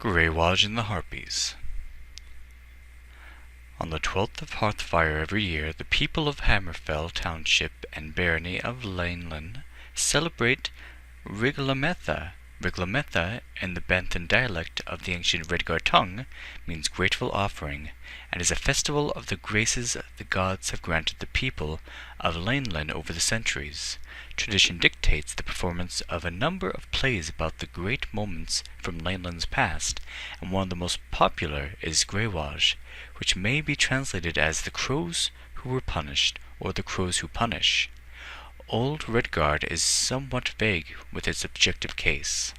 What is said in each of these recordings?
Ghraewaj and the Harpies. On the 12th of Hearthfire every year, the people of Hammerfell Township and Barony of Laneland celebrate Riglametha. Riglametha, in the Banthan dialect of the ancient Redgar tongue, means grateful offering, and is a festival of the graces the gods have granted the people of Laneland over the centuries. Tradition dictates the performance of a number of plays about the great moments from Laneland's past, and one of the most popular is Ghraewaj, which may be translated as the crows who were punished, or the crows who punish. Old Redgard is somewhat vague with its objective case.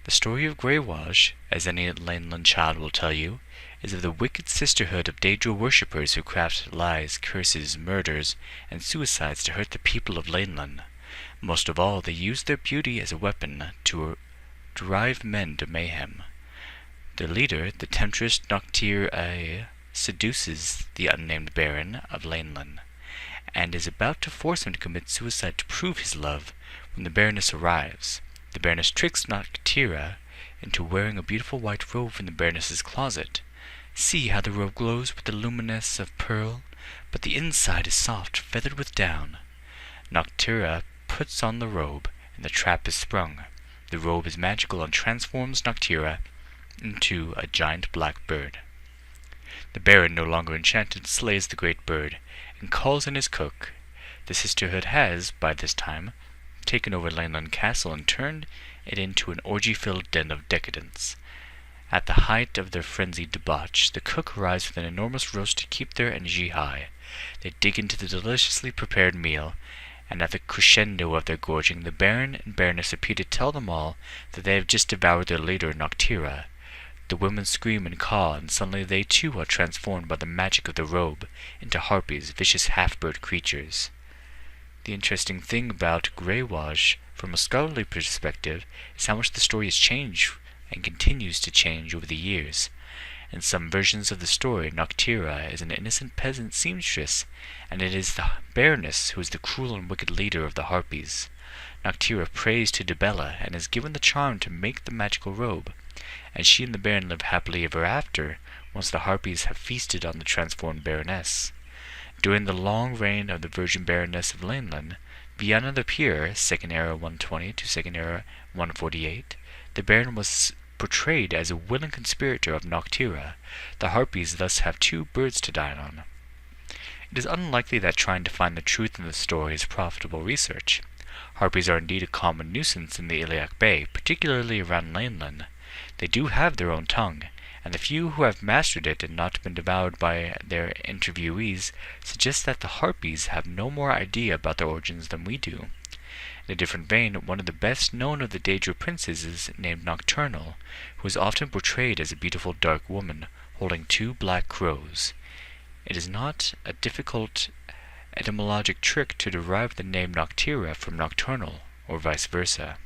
The story of Ghraewaj, as any Laneland child will tell you, is of the wicked sisterhood of Daedra worshippers who craft lies, curses, murders, and suicides to hurt the people of Laneland. Most of all, they use their beauty as a weapon to drive men to mayhem. Their leader, the temptress Noctira, seduces the unnamed Baron of Laneland, and is about to force him to commit suicide to prove his love when the Baroness arrives. The Baroness tricks Noctira into wearing a beautiful white robe from the Baroness's closet. See how the robe glows with the luminance of pearl, but the inside is soft, feathered with down. Noctira puts on the robe, and the trap is sprung. The robe is magical and transforms Noctira into a giant black bird. The Baron, no longer enchanted, slays the great bird, and calls in his cook. The sisterhood has, by this time, taken over Laneland Castle and turned it into an orgy-filled den of decadence. At the height of their frenzied debauch, the cook arrives with an enormous roast to keep their energy high. They dig into the deliciously prepared meal, and at the crescendo of their gorging, the Baron and Baroness appear to tell them all that they have just devoured their leader, Noctira. The women scream and caw, and suddenly they too are transformed by the magic of the robe into harpies, vicious half-bird creatures. The interesting thing about Ghraewaj, from a scholarly perspective, is how much the story has changed and continues to change over the years. In some versions of the story, Noctira is an innocent peasant seamstress, and it is the Baroness who is the cruel and wicked leader of the Harpies. Noctira prays to Dibella and is given the charm to make the magical robe, and she and the Baron live happily ever after once the Harpies have feasted on the transformed Baroness. During the long reign of the Virgin Baroness of Laneland, Vianna the Pure, 2nd Era 120 to 2nd Era 148, the Baron was portrayed as a willing conspirator of Noctira. The Harpies thus have two birds to dine on. It is unlikely that trying to find the truth in the story is profitable research. Harpies are indeed a common nuisance in the Iliac Bay, particularly around Laneland. They do have their own tongue, and the few who have mastered it and not been devoured by their interviewees suggest that the Harpies have no more idea about their origins than we do. In a different vein, one of the best known of the Daedra princes is named Nocturnal, who is often portrayed as a beautiful dark woman holding two black crows. It is not a difficult etymologic trick to derive the name Noctira from nocturnal, or vice versa.